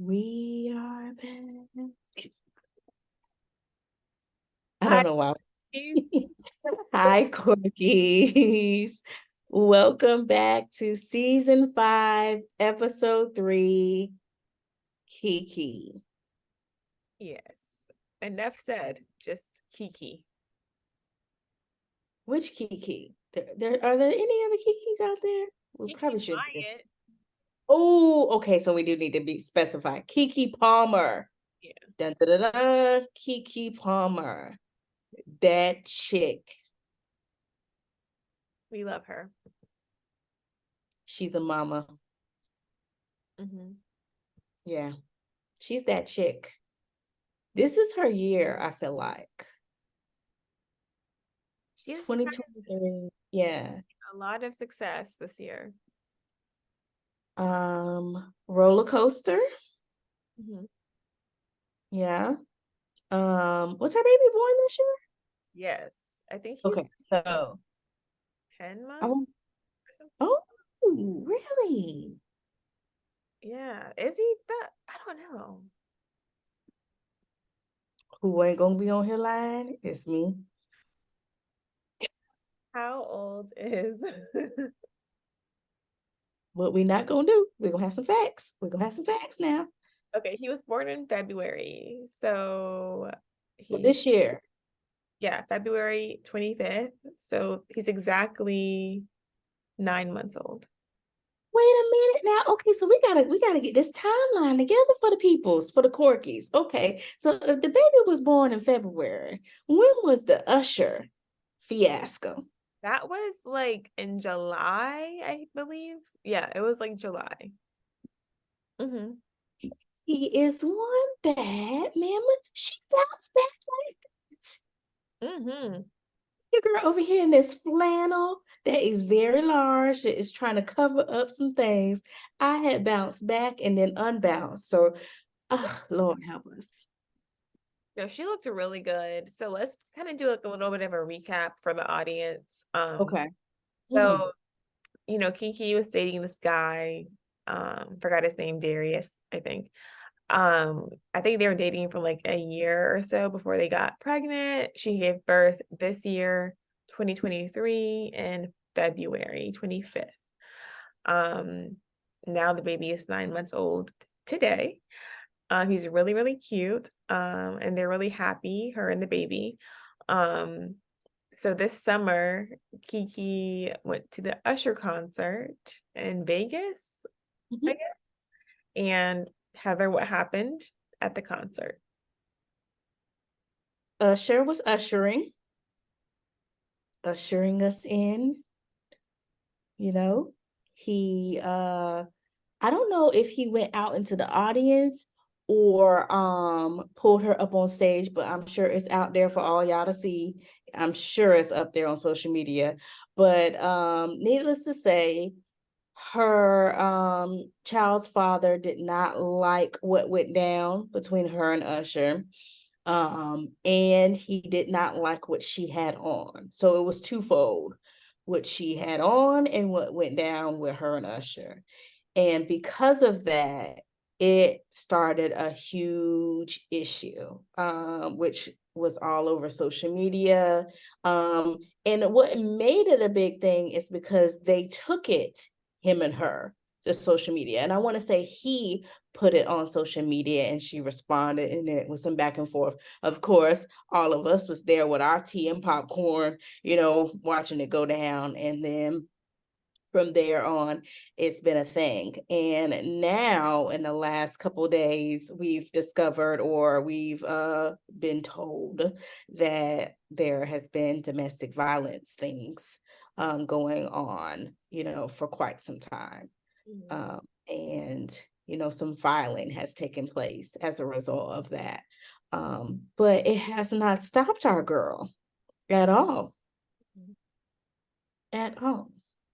We are back. I Hi, don't know why. Steve. Hi, Corgis. Welcome back to season 5, episode 3, Kiki. Yes. Enough said. Just Kiki. Which Kiki? There are there any other Kikis out there? We Kiki probably should. Wyatt. Oh, okay. So we do need to be specified. Kiki Palmer. Yeah, Dun, dun, dun, dun. Kiki Palmer. That chick. we love her. She's a mama. Hmm. Yeah, she's that chick. This is her year, I feel like. She's had 2023. Yeah. a lot of success this year. Roller coaster. Hmm. Yeah. Was her baby born this year? Yes. I think he's Okay, so 10 I months want, or something. oh, really? Yeah. Is he that? I don't know. Who ain't gonna be on here lying? It's me. How old is What we not gonna do? We're gonna have some facts. We're gonna have some facts now. Okay, he was born in February. So But he's this year. yeah, February 25th. So he's exactly 9 months old. Wait a minute now. Okay, so we gotta get this timeline together for the peoples, for the Corkies. Okay, so if the baby was born in February, when was the Usher fiasco? That was like in July, I believe. Yeah, it was like July. Hmm. He is one bad mama. She bounced back like that. Hmm. Your girl over here in this flannel that is very large, that is trying to cover up some things. I had bounced back and then unbounced. So, Lord help us. No, she looked really good. So let's kind of do like a little bit of a recap for the audience. Okay. Hmm. So, Kiki was dating this guy, forgot his name, Darius, I think. I think they were dating for like a year or so before they got pregnant. She gave birth this year, 2023, in February 25th. Um, Now the baby is 9 months old today. He's really, really cute. And they're really happy, her and the baby. Um, so this summer, Kiki went to the Usher concert in Vegas, I Hmm. guess. And Heather, what happened at the concert? Usher was ushering us in, you know. He I don't know if he went out into the audience or pulled her up on stage, but I'm sure it's out there for all y'all to see. I'm sure it's up there on social media. But needless to say, her child's father did not like what went down between her and Usher. And he did not like what she had on. So it was twofold, what she had on and what went down with her and Usher. And because of that, it started a huge issue, which was all over social media. And what made it a big thing is because they took it, him and her, to social media. And I want to say he put it on social media and she responded, and it was some back and forth. Of course, all of us was there with our tea and popcorn, watching it go down. And then from there on, it's been a thing. And now in the last couple of days, we've discovered, or we've been told, that there has been domestic violence things going on, for quite some time. Mhm. And some filing has taken place as a result of that. But it has not stopped our girl at all. At all.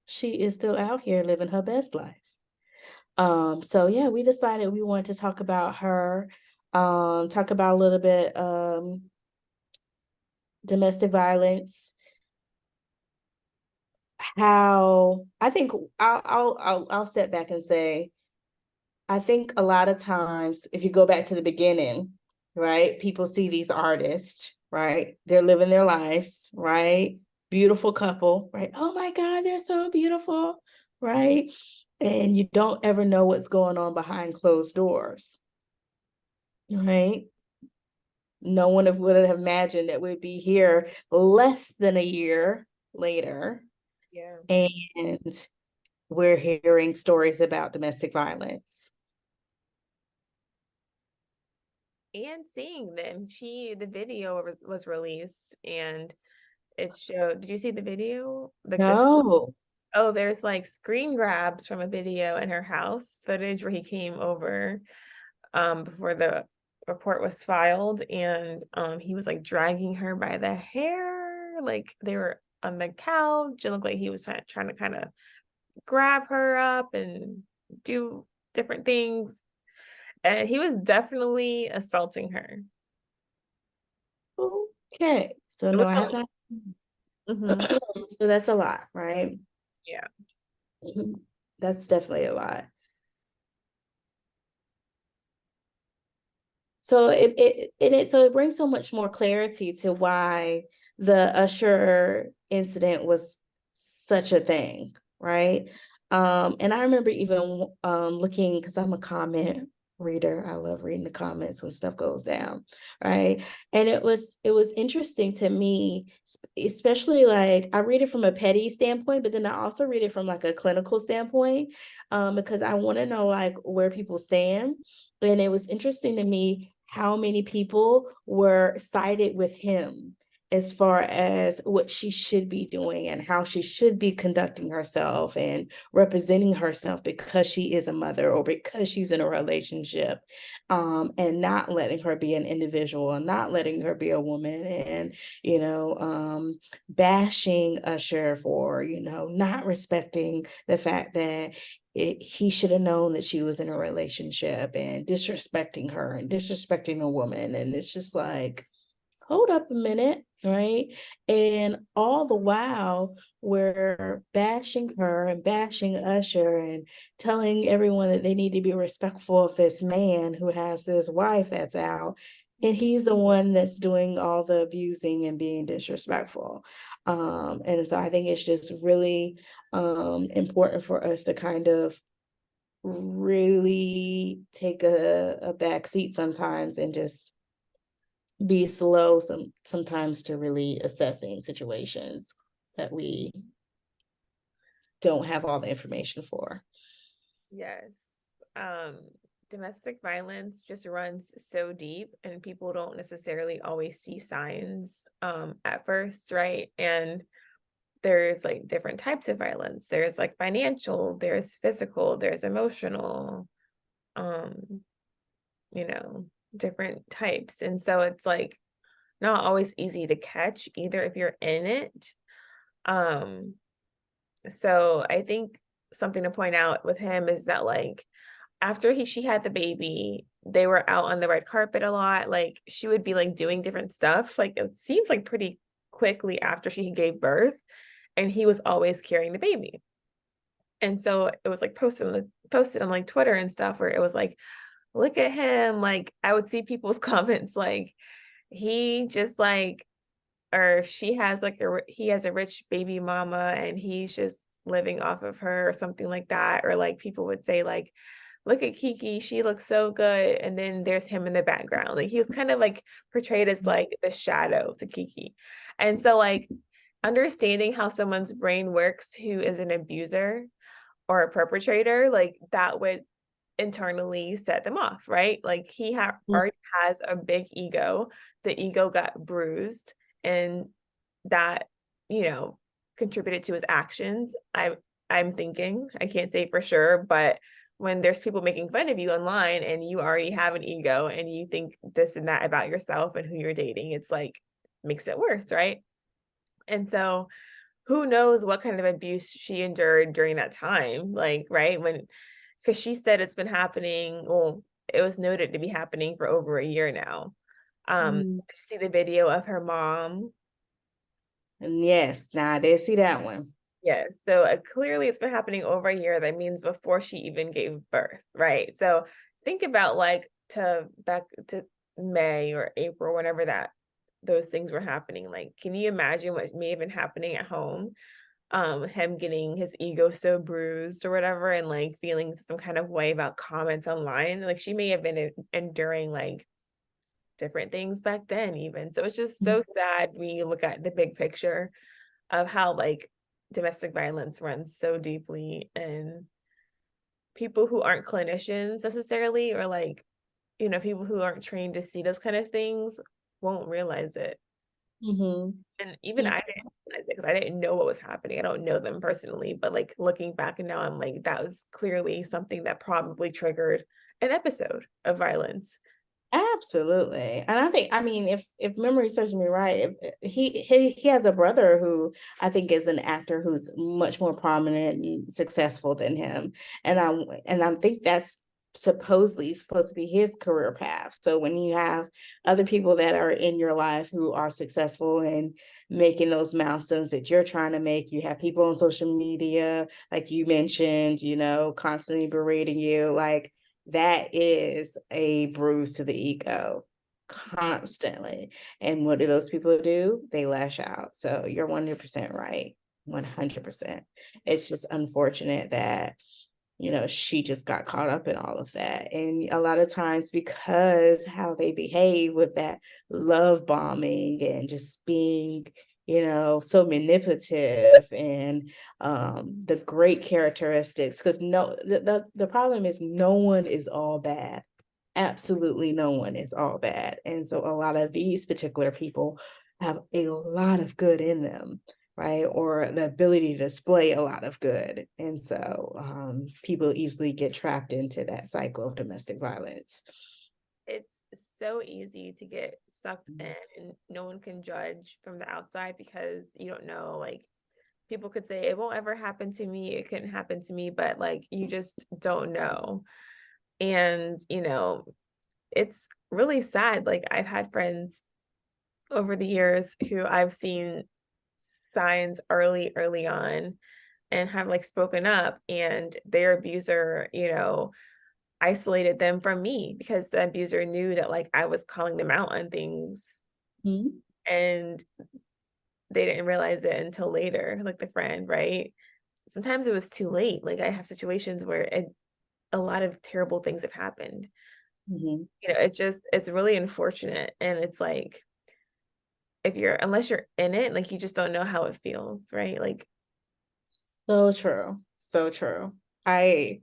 She is still out here living her best life. So yeah, we decided we wanted to talk about her, talk about a little bit domestic violence, how I think I'll step back and say I think a lot of times, if you go back to the beginning, right, people see these artists, right? They're living their lives, right? Beautiful couple, right? Oh my God, they're so beautiful, right? And you don't ever know what's going on behind closed doors, right? No one would have imagined that we'd be here less than a year later, Yeah. and we're hearing stories about domestic violence. And seeing them, the video was released, and it showed. Did you see the video? Like this. No. Oh, there's like screen grabs from a video in her house footage where he came over before the report was filed, and he was like dragging her by the hair, like they were on the couch. It looked like he was trying to kind of grab her up and do different things. And he was definitely assaulting her. Okay. So It was no, I have not. mhm. So that's a lot, right? Yeah. That's definitely a lot. So it brings so much more clarity to why the Usher incident was such a thing, right? And I remember even looking, because I'm a comment reader. I love reading the comments when stuff goes down, right? And it was interesting to me, especially like I read it from a petty standpoint, but then I also read it from like a clinical standpoint, because I want to know like where people stand. And it was interesting to me how many people were sided with him as far as what she should be doing and how she should be conducting herself and representing herself because she is a mother or because she's in a relationship, and not letting her be an individual and not letting her be a woman, and bashing Usher for not respecting the fact that he should have known that she was in a relationship, and disrespecting her and disrespecting a woman. And it's just like, hold up a minute, right? And all the while, we're bashing her and bashing Usher and telling everyone that they need to be respectful of this man who has this wife that's out. And he's the one that's doing all the abusing and being disrespectful. And so I think it's just really important for us to kind of really take a back seat sometimes and just be slow sometimes to really assessing situations that we don't have all the information for. Yes. Um, Domestic violence just runs so deep, and people don't necessarily always see signs at first, right? And there's like different types of violence. There's like financial, there's physical, there's emotional, um, you know, different types. And so it's like not always easy to catch either if you're in it. Um, so I think something to point out with him is that like after she had the baby, they were out on the red carpet a lot. Like she would be like doing different stuff. Like it seems like pretty quickly after she gave birth, and he was always carrying the baby. And so it was like posted on like Twitter and stuff where it was like, look at him. Like I would see people's comments like he just like, or she has like he has a rich baby mama and he's just living off of her or something like that. Or like people would say like, look at KEKE, she looks so good. And then there's him in the background. Like he was kind of like portrayed as like the shadow to KEKE. And so like understanding how someone's brain works who is an abuser or a perpetrator, like that would internally set them off, right? Like he already has a big ego. The ego got bruised, and that, you know, contributed to his actions. I'm thinking, I can't say for sure, but when there's people making fun of you online and you already have an ego and you think this and that about yourself and who you're dating, it's like makes it worse, right? And so who knows what kind of abuse she endured during that time, like, right? When, because she said it's been happening, well, it was noted to be happening for over a year now. Mm. Did you see the video of her mom? And yes, now I did see that one. Yes. So clearly it's been happening over a year. That means before she even gave birth, right? So think about like to back to May or April, whenever that those things were happening. Like, can you imagine what may have been happening at home? Him getting his ego so bruised or whatever, and like feeling some kind of way about comments online. Like she may have been enduring like different things back then, even. So it's just so sad when you look at the big picture of how like domestic violence runs so deeply, and people who aren't clinicians necessarily, or like, people who aren't trained to see those kind of things won't realize it. Mm-hmm. And even Yeah, I didn't realize it because I didn't know what was happening. I don't know them personally, but like looking back and now I'm like, that was clearly something that probably triggered an episode of violence. absolutely. And I think, I mean, if memory serves me right, he has a brother who I think is an actor who's much more prominent and successful than him. And I think that's supposed to be his career path. So when you have other people that are in your life who are successful and making those milestones that you're trying to make, you have people on social media, like you mentioned, constantly berating you, like that is a bruise to the ego constantly. And what do those people do? They lash out. So you're 100% right. 100%. It's just unfortunate that she just got caught up in all of that. And a lot of times, because how they behave with that love bombing and just being, so manipulative and the great characteristics, because no, the problem is no one is all bad. Absolutely no one is all bad. And so a lot of these particular people have a lot of good in them, right? Or the ability to display a lot of good. And so people easily get trapped into that cycle of domestic violence. It's so easy to get sucked in, and no one can judge from the outside because you don't know. Like, people could say it won't ever happen to me, it couldn't happen to me, but like you just don't know. And it's really sad. Like, I've had friends over the years who I've seen signs early on and have like spoken up, and their abuser, isolated them from me because the abuser knew that like I was calling them out on things, Mhm. and they didn't realize it until later, like the friend, right? Sometimes it was too late. Like, I have situations where a lot of terrible things have happened. Mhm. It's really unfortunate, and it's like, unless you're in it, like you just don't know how it feels, right? Like, So true. So true. I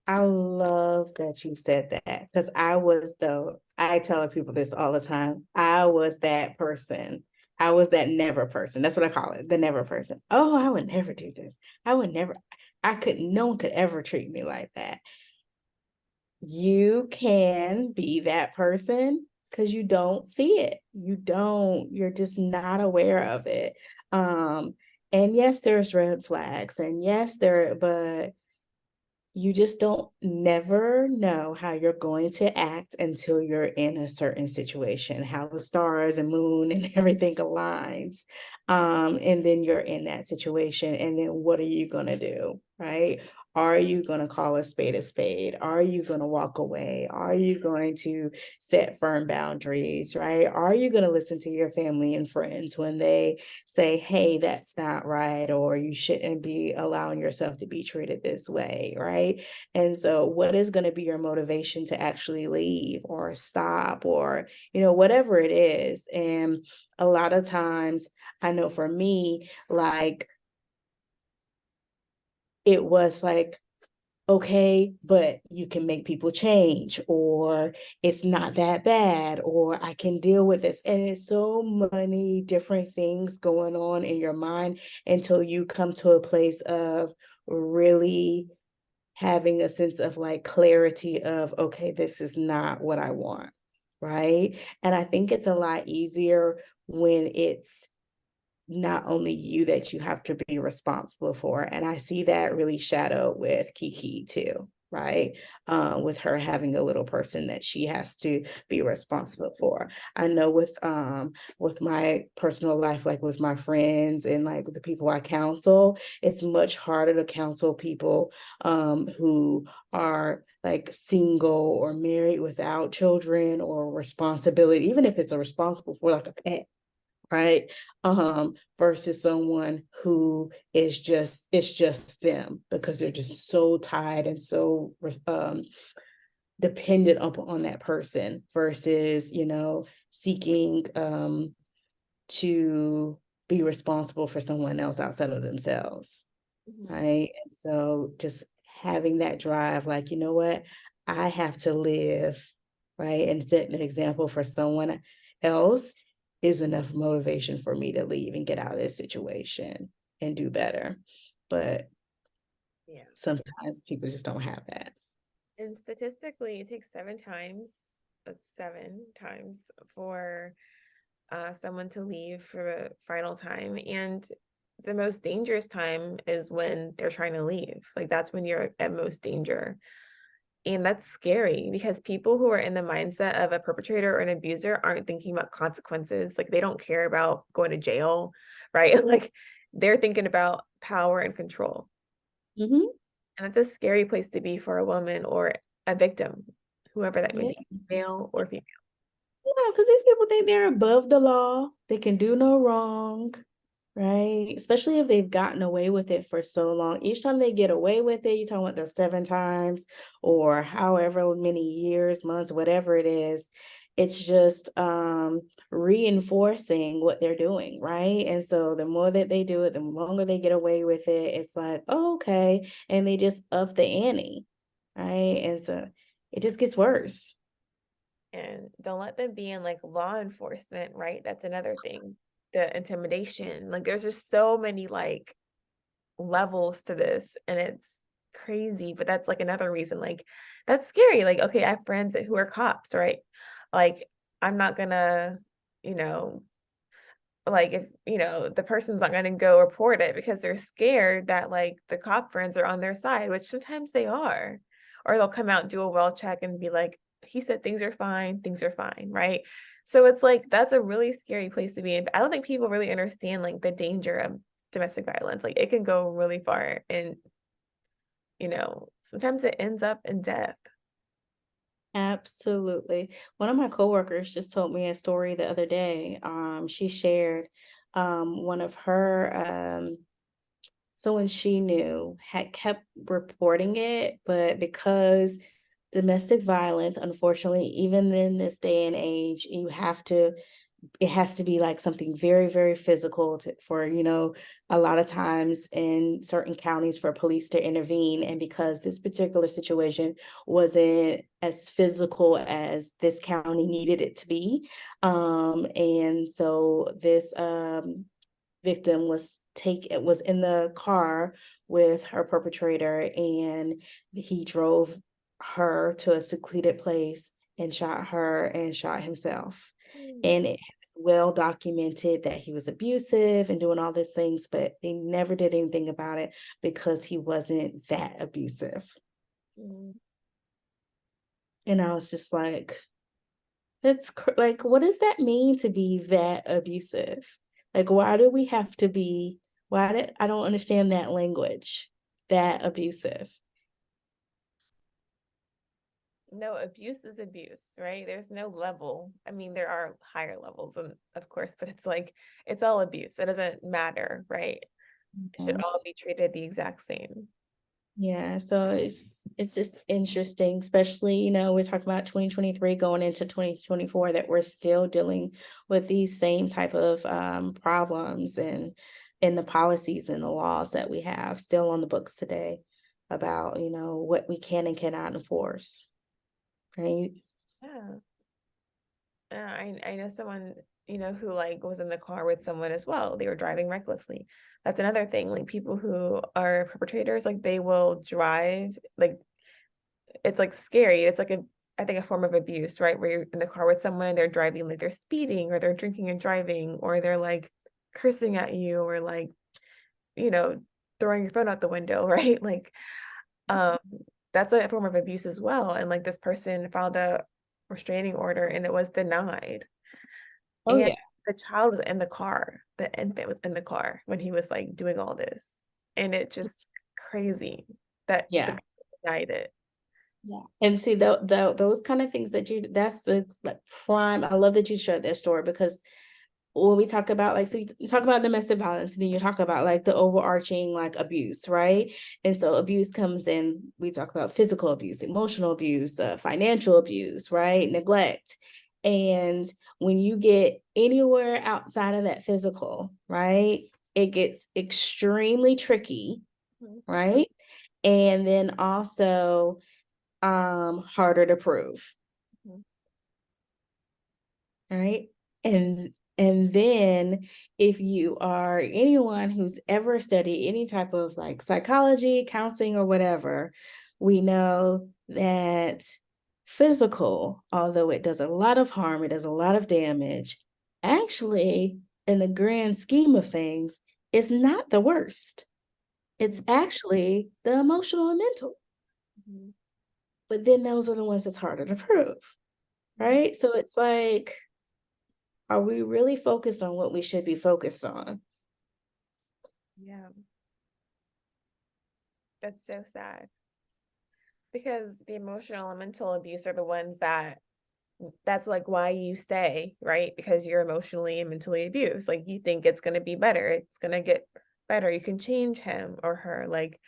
I love that you said that because I tell people this all the time. I was that person. I was that never person. That's what I call it, the never person. Oh, I would never do this. I would never, no one could ever treat me like that. You can be that person because you don't see it. You're just not aware of it. Um, and yes, there's red flags, and yes, but you just don't never know how you're going to act until you're in a certain situation, how the stars and moon and everything aligns. And then you're in that situation. And then what are you going to do? Right? Are you going to call a spade a spade? Are you going to walk away? Are you going to set firm boundaries? Right? Are you going to listen to your family and friends when they say, hey, that's not right, or you shouldn't be allowing yourself to be treated this way, right? And so, what is going to be your motivation to actually leave or stop or, whatever it is? And a lot of times, I know for me, like, it was like, okay, but you can make people change, or it's not that bad, or I can deal with this. And it's so many different things going on in your mind until you come to a place of really having a sense of like clarity of, okay, this is not what I want. Right. And I think it's a lot easier when it's not only you that you have to be responsible for. And I see that really shadowed with KEKE too. right? With her having a little person that she has to be responsible for. I know with my personal life, like with my friends and like the people I counsel, it's much harder to counsel people who are like single or married without children or responsibility, even if it's a responsible for like a pet, right? Versus someone who is just, it's just them because they're just so tied and so dependent upon that person versus, seeking to be responsible for someone else outside of themselves, Mhm. right? And so just having that drive, like, you know what, I have to live, right? And set an example for someone else is enough motivation for me to leave and get out of this situation and do better. But Yeah. sometimes people just don't have that. And statistically, it takes that's 7 times for someone to leave for the final time. And the most dangerous time is when they're trying to leave. Like that's when you're at most danger. And that's scary because people who are in the mindset of a perpetrator or an abuser aren't thinking about consequences. Like they don't care about going to jail, right? Like they're thinking about power and control. Mm-hmm. And it's a scary place to be for a woman or a victim, whoever that may Yeah. be, male or female. Yeah, because these people think they're above the law. They can do no wrong. Right? Especially if they've gotten away with it for so long. Each time they get away with it, you're talking about the 7 times or however many years, months, whatever it is, it's just reinforcing what they're doing, right? And so the more that they do it, the longer they get away with it, it's like, oh, okay. And they just up the ante, right? And so it just gets worse. And don't let them be in like law enforcement, right? That's another thing. The intimidation. Like there's just so many like levels to this and it's crazy, but that's like another reason. Like that's scary. Like, okay, I have friends who are cops, right? Like I'm not gonna, you know, like if the person's not going to go report it because they're scared that like the cop friends are on their side, which sometimes they are, or they'll come out and do a well check and be like, he said things are fine, right? So it's like that's a really scary place to be in. I don't think people really understand like the danger of domestic violence. Like it can go really far and sometimes it ends up in death. Absolutely. One of my coworkers just told me a story the other day. She shared one of her someone she knew had kept reporting it, but because domestic violence, unfortunately, even in this day and age, it has to be like something very, very physical for, a lot of times in certain counties for police to intervene. And because this particular situation wasn't as physical as this county needed it to be. And so this victim was in the car with her perpetrator, and he drove her to a secluded place and shot her and shot himself. Mm, And it well documented that he was abusive and doing all these things, but they never did anything about it because he wasn't that abusive. mm. And I was just like, like, what does that mean to be that abusive? Like, why do we have to be, I don't understand that language, that abusive. No, abuse is abuse, right? There's no level. I mean, there are higher levels, and of course, but it's like it's all abuse. It doesn't matter, right? It should Yeah. all be treated the exact same. Yeah, so it's just interesting, especially, we're talking about 2023 going into 2024 that we're still dealing with these same type of problems and in the policies and the laws that we have still on the books today about, what we can and cannot enforce, right? Yeah. I know someone, who like was in the car with someone as well. They were driving recklessly. That's another thing. Like people who are perpetrators, like they will drive, like it's like scary. It's like I think a form of abuse, right? Where you're in the car with someone, they're driving like they're speeding or they're drinking and driving, or they're like cursing at you or like, you know, throwing your phone out the window, right? Like, um, that's a form of abuse as well. And like this person filed a restraining order and it was denied. Oh And yeah. the child was in the car. The infant was in the car when he was like doing all this. And it just crazy that the Yeah. people denied it. Yeah. And see those kind of things that you that's the like prime. I love that you shared that story because when we talk about like so you talk about domestic violence and then you talk about like the overarching like abuse, right? And so abuse comes in, we talk about physical abuse, emotional abuse, financial abuse, right? Neglect. And when you get anywhere outside of that physical, right, it gets extremely tricky, Mhm. right? And then also harder to prove. Mhm. Right. And then if you are anyone who's ever studied any type of like psychology, counseling, or whatever, we know that physical, although it does a lot of harm, it does a lot of damage, actually, in the grand scheme of things, is not the worst. It's actually the emotional and mental. Mhm. But then those are the ones that's harder to prove, Mhm. right? So it's like, are we really focused on what we should be focused on? Yeah, that's so sad because the emotional and mental abuse are the ones that's like why you stay, right? Because you're emotionally and mentally abused. Like you think it's going to be better. It's going to get better. You can change him or her. Like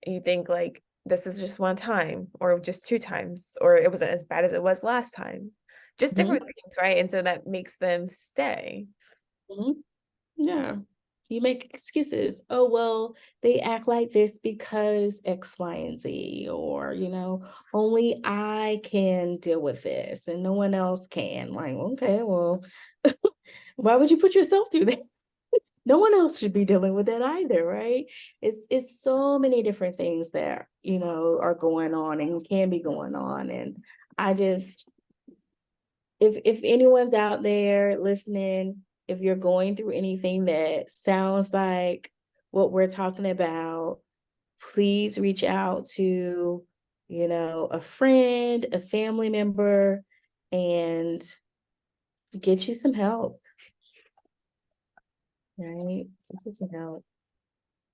you think like this is just one time or just two times or it wasn't as bad as it was last time. Just different Mhm, things, right? And so that makes them stay. mhm. Yeah. You make excuses. Oh, well, they act like this because X, Y, and Z, or, only I can deal with this and no one else can. Like, okay, well, why would you put yourself through that? No one else should be dealing with that either, right? It's so many different things that, are going on and can be going on. And I just if anyone's out there listening, if you're going through anything that sounds like what we're talking about, please reach out to, a friend, a family member, and get you some help, right? Get you some help.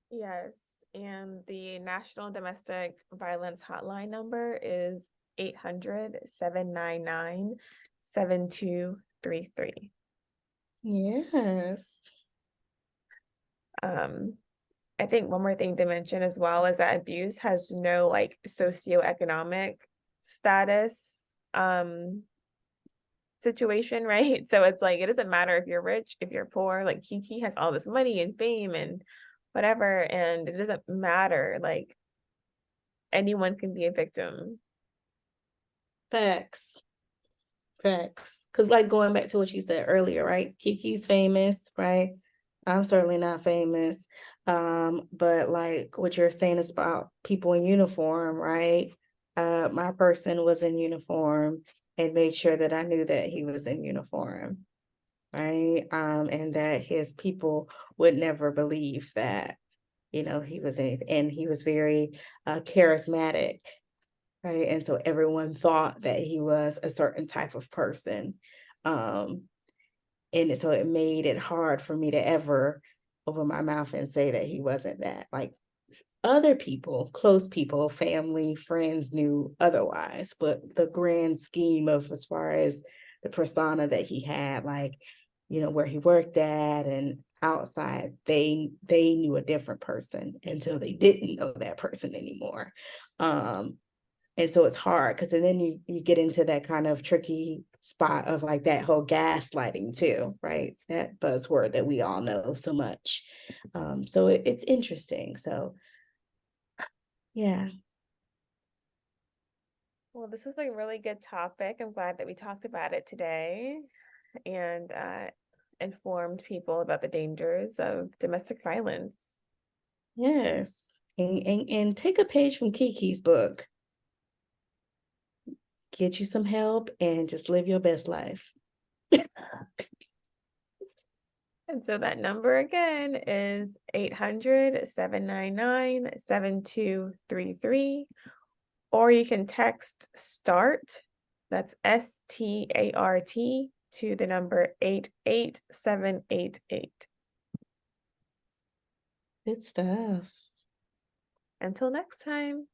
Yes. And the National Domestic Violence Hotline number is 800-799-7233. Yes. Um, I think one more thing to mention as well is that abuse has no like socioeconomic status situation, right? So it's like it doesn't matter if you're rich, if you're poor, like KEKE has all this money and fame and whatever, and it doesn't matter. Like anyone can be a victim. Facts. Facts. Because, like, going back to what you said earlier, right? Kiki's famous, right? I'm certainly not famous. But like what you're saying is about people in uniform, right? My person was in uniform and made sure that I knew that he was in uniform, right? And that his people would never believe that, he was anything. And he was very charismatic, right? And so everyone thought that he was a certain type of person. Um, and so it made it hard for me to ever open my mouth and say that he wasn't that. Like other people, close people, family, friends knew otherwise, but the grand scheme of as far as the persona that he had, like, where he worked at and outside, they knew a different person until they didn't know that person anymore. And so it's hard because then you get into that kind of tricky spot of like that whole gaslighting too, right? That buzzword that we all know so much. So it's interesting. So yeah. Well, this was a really good topic. I'm glad that we talked about it today and informed people about the dangers of domestic violence. Yes. And take a page from Kiki's book. Get you some help and just live your best life. And so that number again is 800-799-7233, or you can text START, that's START, to the number 88788. Good stuff. Until next time.